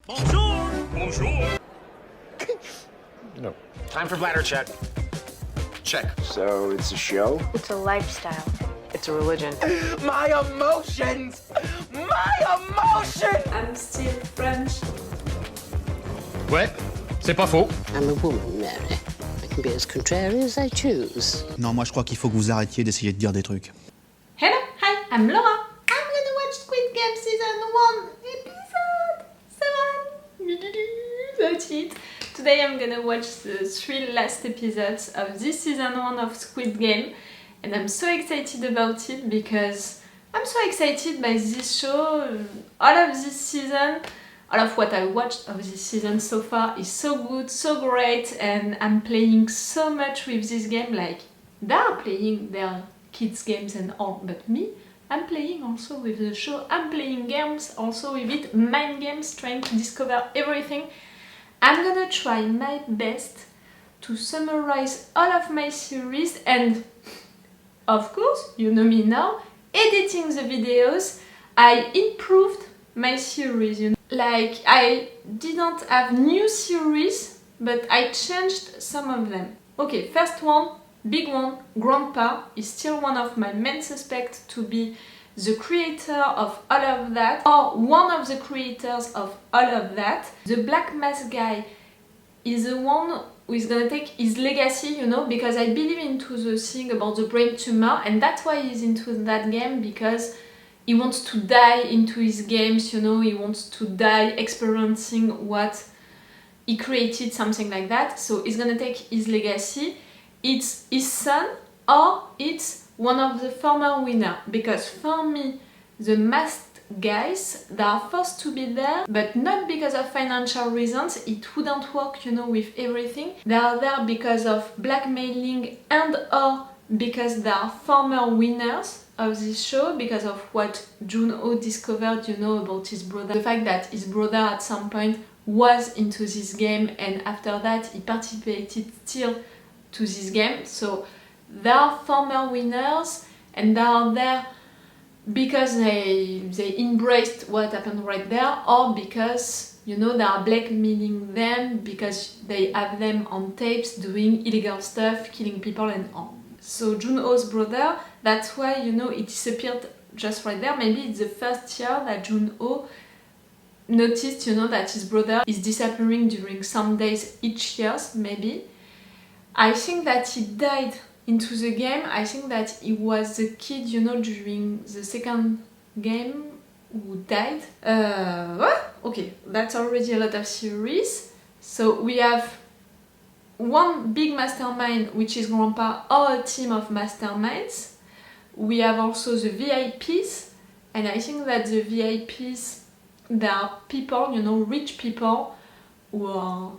Bonjour! Bonjour! No. Time for bladder check. Check. So it's a show? It's a lifestyle. It's a religion. My emotions! My emotions! I'm still French. Ouais, c'est pas faux. I'm a woman, Mary. I can be as contrary as I choose. Non, moi je crois qu'il faut que vous arrêtiez d'essayer de dire des trucs. Hello, hi, I'm Laura. I'm gonna watch Squid Game Season 1, Episode 7. That's it. Today I'm gonna watch the 3 last episodes of this Season 1 of Squid Game. And I'm so excited about it because I'm so excited by this show. All of this season, all of what I watched of this season so far is so good, so great, and I'm playing so much with this game. Like, they are playing their kids' games and all, but me, I'm playing also with the show. I'm playing games also with it, mind games, trying to discover everything. I'm gonna try my best to summarize all of my series and, of course, you know me now, editing the videos, I improved my series, you know. Like, I didn't have new series, but I changed some of them. Okay, first one, big one, Grandpa is still one of my main suspects to be the creator of all of that, or one of the creators of all of that. The Black Mask guy is the one who is gonna take his legacy, you know, because I believe into the thing about the brain tumor, and that's why he's into that game, because he wants to die into his games, you know, he wants to die experiencing what he created, something like that. So he's gonna take his legacy. It's his son or it's one of the former winners, because for me, the masked guys, they are forced to be there, but not because of financial reasons. It wouldn't work, you know, with everything. They are there because of blackmailing and or because they are former winners of this show, because of what Jun-ho discovered, you know, about his brother. The fact that his brother at some point was into this game, and after that he participated still to this game. So they are former winners, and they are there because they embraced what happened right there, or because, you know, they are blackmailing them because they have them on tapes doing illegal stuff, killing people and all. So Jun-ho's brother, that's why, you know, it disappeared just right there. Maybe it's the first year that Jun-ho noticed, you know, that his brother is disappearing during some days each year, maybe. I think that he died into the game. I think that he was the kid, you know, during the second game who died. Okay, that's already a lot of series. So we have one big mastermind, which is Grandpa, or a team of masterminds. We have also the VIPs, and I think that the VIPs, they are people, you know, rich people who are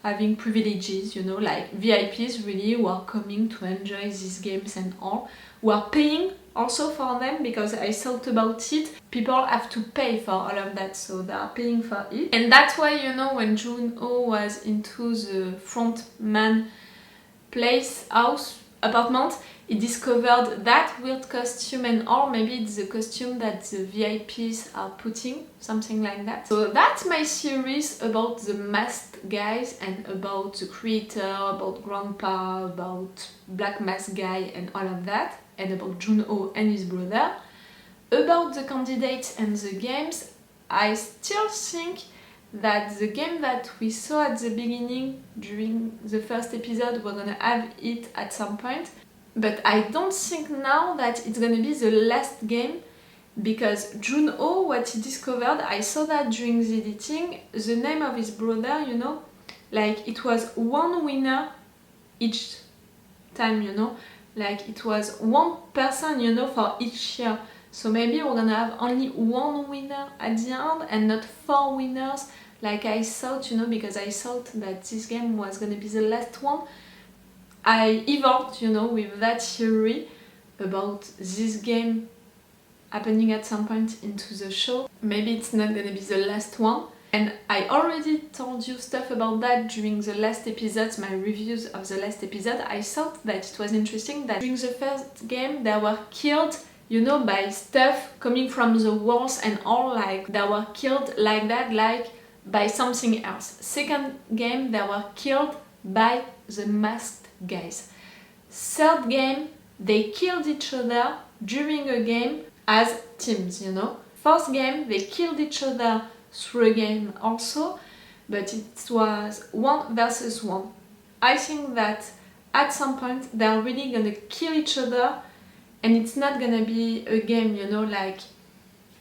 having privileges, you know, like VIPs really, who are coming to enjoy these games and all, who are paying also for them, because I thought about it, people have to pay for all of that, so they are paying for it. And that's why, you know, when Jun-ho was into the front man place, house, apartment, he discovered that weird costume and all. Maybe it's the costume that the VIPs are putting, something like that. So that's my series about the masked guys and about the creator, about Grandpa, about Black Mask guy and all of that, and about Jun-ho and his brother. About the candidates and the games, I still think that the game that we saw at the beginning during the first episode, we're gonna have it at some point. But I don't think now that it's gonna be the last game, because Jun-ho, what he discovered, I saw that during the editing, the name of his brother, you know, like it was one winner each time, you know, like it was one person, you know, for each year. So maybe we're gonna have only one winner at the end and not 4 winners like I thought, you know, because I thought that this game was gonna be the last one. I evolved, you know, with that theory about this game happening at some point into the show. Maybe it's not gonna be the last one. And I already told you stuff about that during the last episodes, my reviews of the last episode. I thought that it was interesting that during the first game they were killed, you know, by stuff coming from the walls and all, like they were killed like that, like by something else. Second game, they were killed by the masked guys. Third game, they killed each other during a game as teams, you know. Fourth game, they killed each other through a game also, but it was 1 versus 1. I think that at some point they're really gonna kill each other, and it's not gonna be a game, you know, like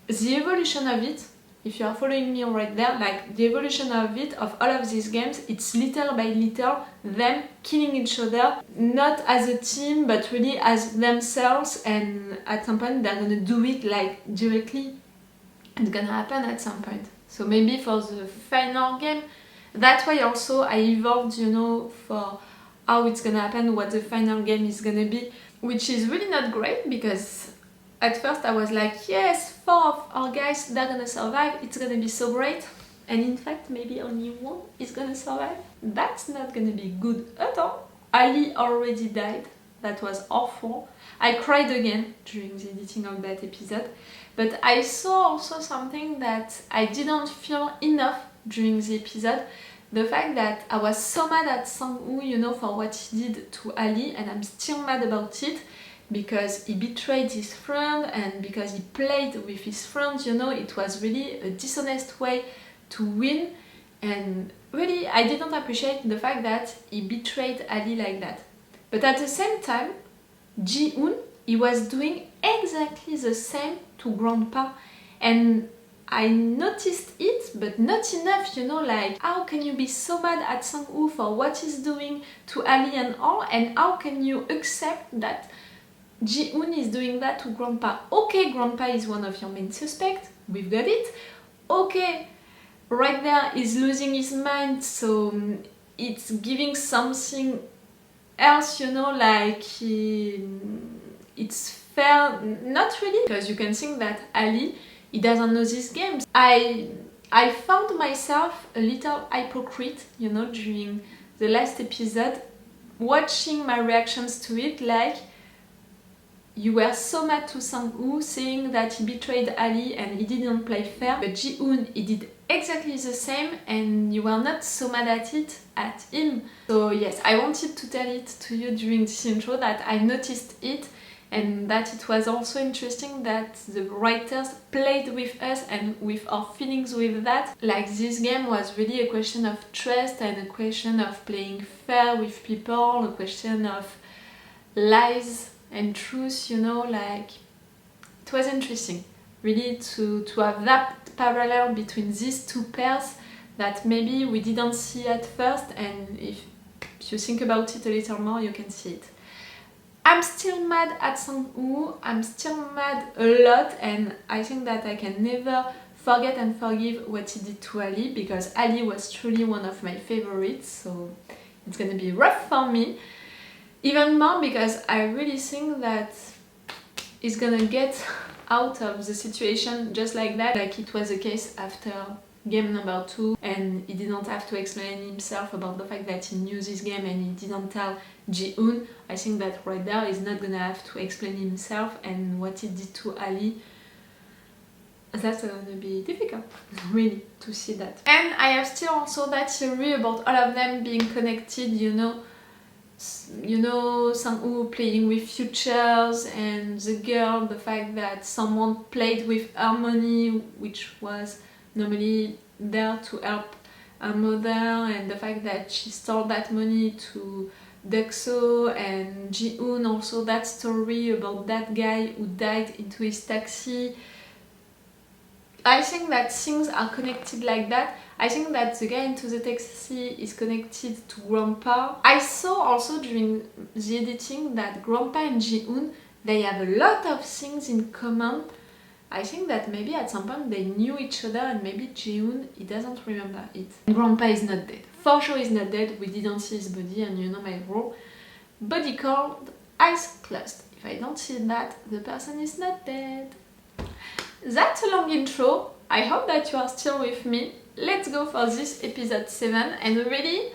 the evolution of it. If you are following me right there, like the evolution of it, of all of these games, it's little by little them killing each other, not as a team, but really as themselves, and at some point they're gonna do it like directly. It's gonna happen at some point. So maybe for the final game, that's why also I evolved, you know, for how it's gonna happen, what the final game is gonna be, which is really not great, because at first I was like, yes, 4 of our guys, they're gonna survive, it's gonna be so great. And in fact, maybe only 1 is gonna survive. That's not gonna be good at all. Ali already died, that was awful. I cried again during the editing of that episode. But I saw also something that I didn't feel enough during the episode. The fact that I was so mad at Sang-woo, you know, for what he did to Ali, and I'm still mad about it, because he betrayed his friend and because he played with his friends, you know. It was really a dishonest way to win, and really I didn't appreciate the fact that he betrayed Ali like that. But at the same time, Ji-hoon, he was doing exactly the same to Grandpa, and I noticed it, but not enough, you know, like how can you be so mad at Sang-woo for what he's doing to Ali and all, and how can you accept that Ji-hoon is doing that to Grandpa? Okay, Grandpa is one of your main suspects, we've got it. Okay, right there he's losing his mind, so it's giving something else, you know, like it's fair, not really, because you can think that Ali, he doesn't know these games. I found myself a little hypocrite, you know, during the last episode, watching my reactions to it, like you were so mad to Sang-woo, saying that he betrayed Ali and he didn't play fair, but Ji-hoon, he did exactly the same, and you were not so mad at it, at him. So yes, I wanted to tell it to you during this intro, that I noticed it, and that it was also interesting that the writers played with us and with our feelings with that. Like, this game was really a question of trust and a question of playing fair with people, a question of lies and truth, you know, like it was interesting really to have that parallel between these two pairs that maybe we didn't see at first, and if you think about it a little more, you can see it. I'm still mad at Sang-woo, I'm still mad a lot, and I think that I can never forget and forgive what he did to Ali, because Ali was truly one of my favorites, so it's gonna be rough for me. Even more because I really think that he's gonna get out of the situation just like that, like it was the case after game number 2, and he didn't have to explain himself about the fact that he knew this game and he didn't tell Ji-hoon. I think that right there he's not gonna have to explain himself, and what he did to Ali, that's gonna be difficult, really, to see that. And I have still also that theory about all of them being connected, you know, Sang-woo playing with futures, and the girl, the fact that someone played with her money, which was normally there to help her mother, and the fact that she stole that money to Deokso, and Ji-hoon also, that story about that guy who died into his taxi. I think that things are connected like that. I think that the guy into the taxi is connected to Grandpa. I saw also during the editing that Grandpa and Ji-hoon, they have a lot of things in common. I think that maybe at some point they knew each other, and maybe Ji-hoon, he doesn't remember it. Grandpa is not dead. For sure he's not dead, we didn't see his body, and you know my rule. Body called, eyes closed. If I don't see that, the person is not dead. That's a long intro. I hope that you are still with me. Let's go for this episode 7, and really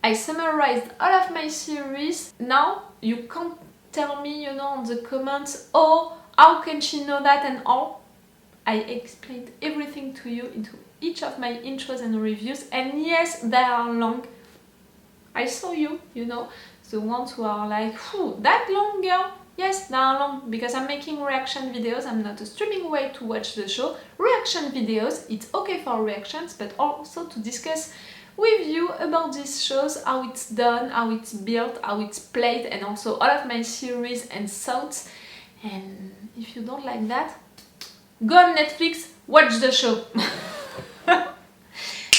I summarized all of my series. Now you can't tell me, you know, in the comments, oh, how can she know that and all. I explained everything to you into each of my intros and reviews, and yes, they are long. I saw you, you know, the ones who are like, whew, that long, girl? Yes, they are long, because I'm making reaction videos. I'm not a streaming way to watch the show. Reaction videos, it's okay for reactions, but also to discuss with you about these shows, how it's done, how it's built, how it's played, and also all of my series and thoughts. And if you don't like that, go on Netflix, watch the show.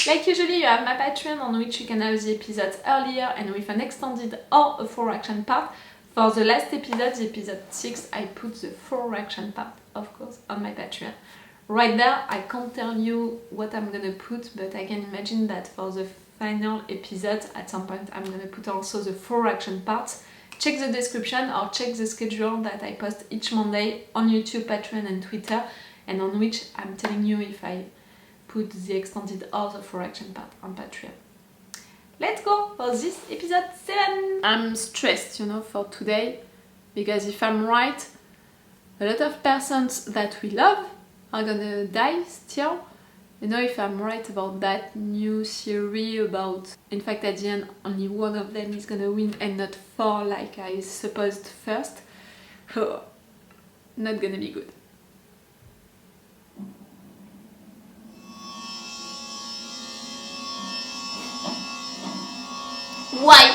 Like usually, you have my Patreon on which you can have the episodes earlier and with an extended or a full reaction part. For the last episode, the episode 6, I put the full reaction part, of course, on my Patreon. Right there, I can't tell you what I'm gonna put, but I can imagine that for the final episode, at some point, I'm gonna put also the full reaction part. Check the description or check the schedule that I post each Monday on YouTube, Patreon and Twitter, and on which I'm telling you if I put the extended or the full reaction part on Patreon. Let's go for this episode 7! I'm stressed, you know, for today, because if I'm right, a lot of persons that we love are gonna die still. You know, if I'm right about that new theory about, in fact at the end only one of them is gonna win and not 4 like I supposed first, oh, not gonna be good. Why?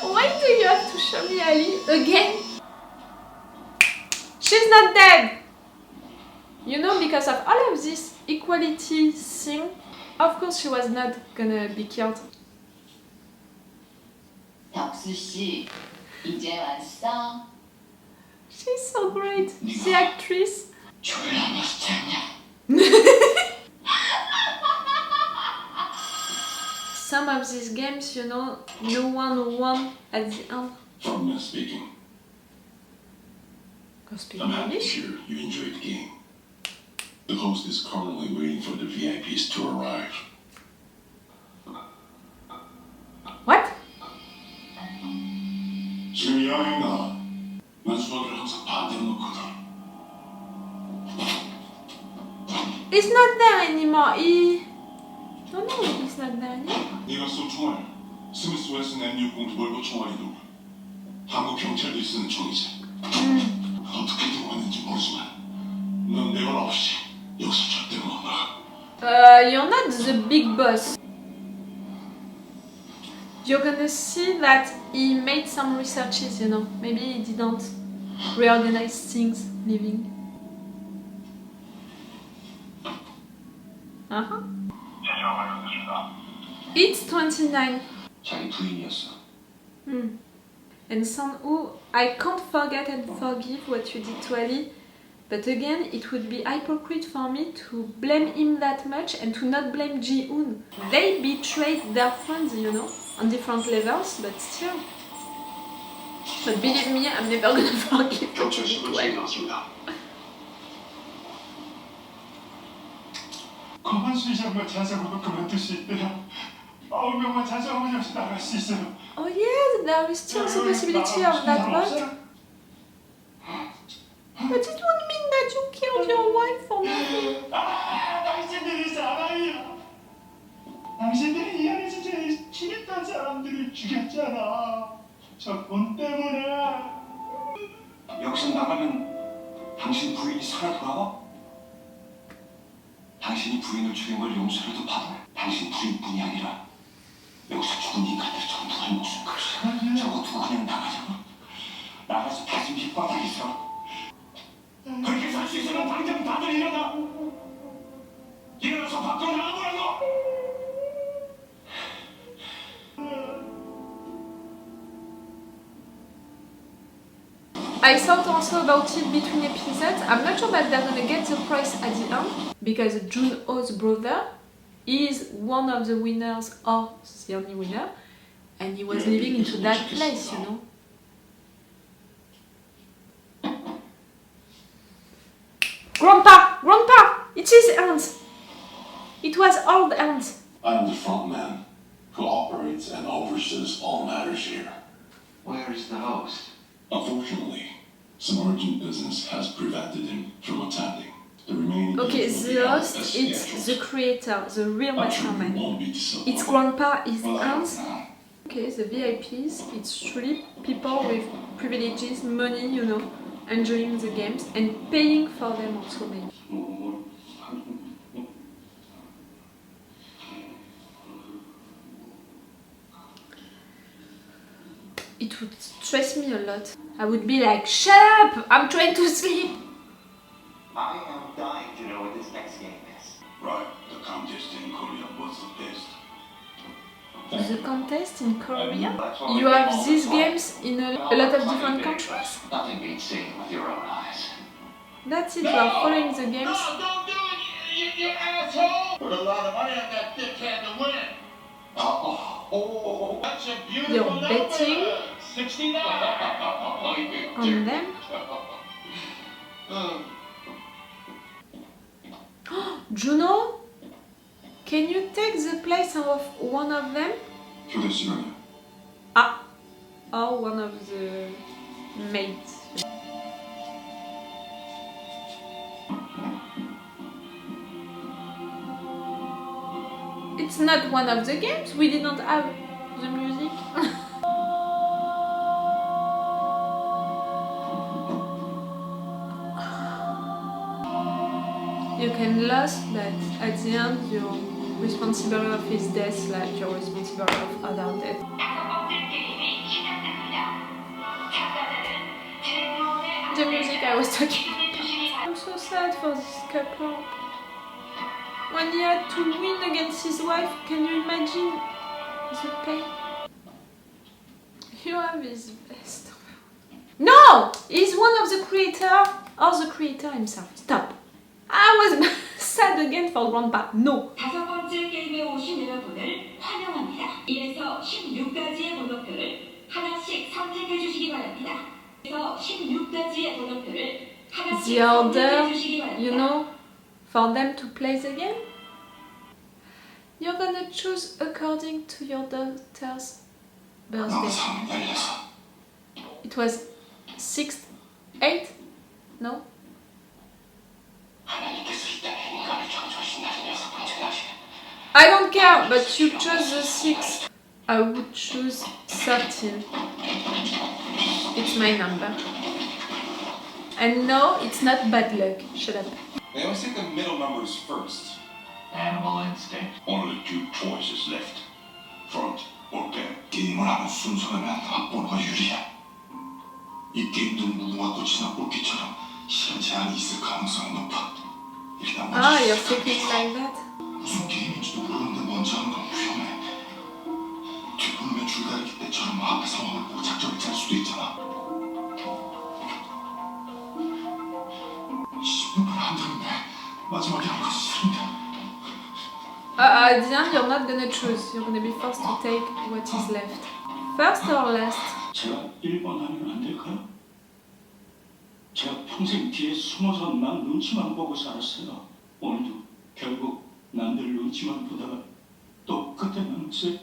Why do you have to show me Ali again? She's not dead! You know, because of all of this equality thing, of course she was not gonna be killed. She's so great, the actress. Some of these games, you know, no one won at the end. From speaking. Go speak I'm happy to English. hear you enjoyed the game. The host is currently waiting for the VIPs to arrive. What? 지금 이왕인가? 난 수학을 항상 반대로 놓거든. It's not there anymore. No, it's not there anymore. 네가 쏜 총알, 스미스 웨슨 M60 볼보 총알이고 한국 경찰들이 쓰는 총이지. 어떻게 된 왔는지 모르지만 넌 내 말 없이 여기서 절대로 못 나가. You're not the big boss. You're gonna see that he made some researches, you know. Maybe he didn't reorganize things living. It's 29. 자기 부인이었어. And San-Woo, I can't forget and forgive what you did to Ali, but again, it would be hypocrite for me to blame him that much and to not blame Ji-hoon. They betrayed their friends, you know, on different levels, but still. But believe me, I'm never gonna forgive what you did to Ali. 검은 수의장과 자석으로 그만둘 수 있대요. 9명만 자석하면 역시 나갈 수 있어요. Oh yes, there is still the possibility of that vote. But it would mean that you killed your wife for nothing. 당신들이 사람이야. 당신들이 이 안에서 제일 친했던 사람들을 죽였잖아. 저 돈 때문에. 여기서 나가면 당신 부인이 살아 돌아와? 당신이 부인을 죽인 걸 용서라도 받아. 당신 부인뿐이 아니라 여기서 죽은 인간들 전부 할 목숨. 저거 두고 그냥 나가자고? 나가서 다시 밑바닥에서 그렇게 살 수 있으면 당장 다들 일어나. 일어나서 밖으로 나가보라고. I thought also about it between episodes. I'm not sure that they're gonna get the prize at the end because Jun-ho's brother is one of the winners or the only winner, and he was living into that place, you know. Grandpa! It's his aunt! It was old aunt. I am the front man who operates and oversees all matters here. Where is the host? Unfortunately, some urgent business has prevented him from attending. The remaining Okay, people will the be host, as it's schedules. the creator, the real Actually, we mastermind. won't be disappointed. It's grandpa, his Well, I don't aunt. know. Okay, the VIPs, it's truly people with privileges, money, you know, enjoying the games and paying for them also maybe. It would stress me a lot. I would be like, shut up! I'm trying to sleep! I am dying to know what this next game is. Right, the contest in Korea was the best. The contest in Korea? You have these games in a lot of different countries? Nothing beats seeing with your own eyes. That's it, you are following the games. Don't do it, you asshole! Put a lot of money on that dickhead to win. That's a beautiful You're number. betting 69. on them. Juno? Can you take the place of one of them? 교대 시간이야. Ah, or one of the mates. It's not one of the games, we didn't have the music. You can lose, but at the end you're responsible of his death like you're responsible of other death. The music I was talking about. I'm so sad for this couple. When he had to win against his wife, can you imagine the pain? You have his best. No! He's one of the creator or the creator himself. Stop. I was sad again for grandpa. No. 다섯 번째 게임에 오신 여러분을 환영합니다. 1에서 16까지의 번호표를 하나씩 선택해 주시기 바랍니다. 1에서 16까지의 번호표를 하나씩 The order, 선택해 주시기 바랍니다. you know, for them to play the game. You're gonna choose according to your daughter's birthday. 영상 16. It was 6th, 8th? No? 하나님께서 이 땅에 인간을 창조하신 날이 6번째 날이에요. I don't care, but you chose the 6th. I would choose 13. It's my number. And no, it's not bad luck. Shut up. They always take the middle numbers first. Animal instinct. Only two choices left. Front or back. 게임을 하는 순서라면 앞번호가 유리해. 이 게임도 무궁화 꽃이나 뽑기처럼 시간 제한이 있을 가능성이 높아. 일단 먼저 Ah, you're 시작하는 게 thinking 좋아. like that? 무슨 게임인지도 모르는데 먼저 하는 건 위험해. 뒷부분에 줄다리기 때처럼 앞에 상황을 보고 작전을 짤 수도 있잖아. 10분은 안 되는데 마지막에 하는 것이 싫은데. At the end, you're not gonna choose. You're gonna be forced to take what is left. First or last? 제가 1번 하면 안 될까요? 제가 평생 뒤에 숨어서 남 눈치만 보고 살았어요. 오늘도 결국 남들 눈치만 보다가 또 그때만 제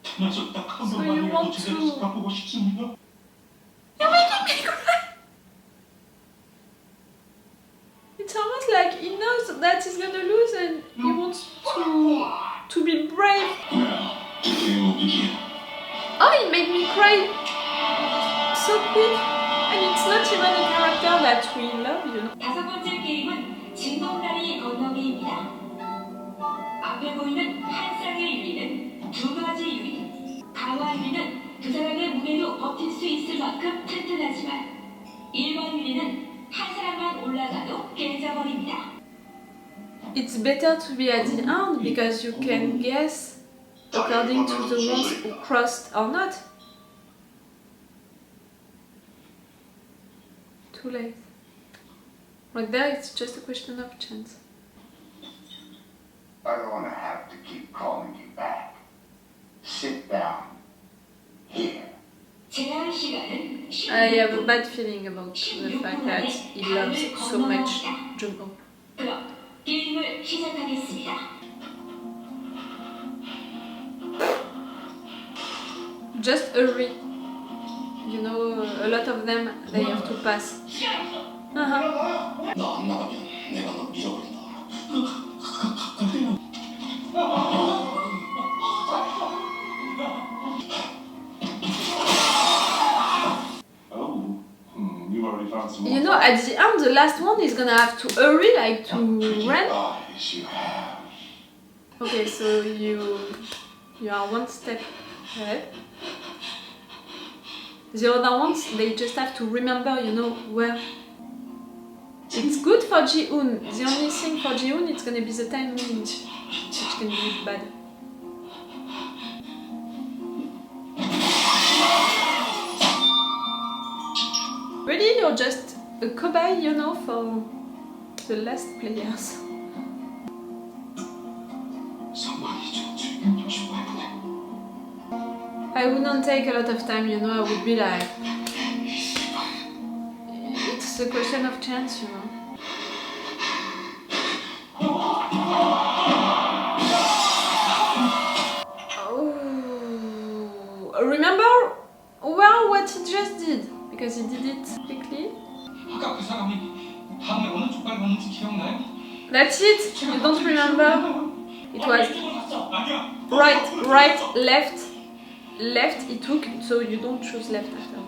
태어나서 딱 한 So you 번만이라도 want 제대로 to- 살아보고 싶습니다. You're making me cry! It's almost like he knows that he's gonna lose and he wants to be brave. Now, the game will begin. Oh, he made me cry so quick. And it's not even a character that we love, you know. 다섯 번째 게임은 진동다리 건너기입니다. 앞에 보이는 한 쌍의 유리는 두 가지 유리. 강화 유리는 두 사람의 무게도 버틸 수 있을 만큼 튼튼하지만 일반 유리는 한 사람만 올라가도 깨져버립니다. It's better to be at the end because you can guess according to the ones who crossed or not. Too late. Right there, it's just a question of chance. I don't want to have to keep calling you back. Sit down. Here. 제한 시간은 I have a bad feeling about the fact that he loves so much Juno. 그럼 게임을 시작하겠습니다. Just hurry. You know, a lot of them, they have to pass. Uh-huh. 너 안 나가면 내가 너 밀어버린다. Oh, you've already found some more. You know, at the end, the last one is gonna have to hurry, like to run. Eyes you have. Okay, so you are one step ahead. The other ones, they just have to remember, you know, where. It's good for Ji-hoon. The only thing for Ji-hoon, it's gonna be the timing, which can be bad. Really, you're just a cobaye, you know, for the last players. I wouldn't take a lot of time, you know, I would be like... It's a question of chance, you know. Oh, remember well what he just did, because he did it quickly. 아까 그 사람이 다음에 어느 쪽발 봤는지 기억나요? That's it. You don't remember? It was right, left. He took, so you don't choose left after.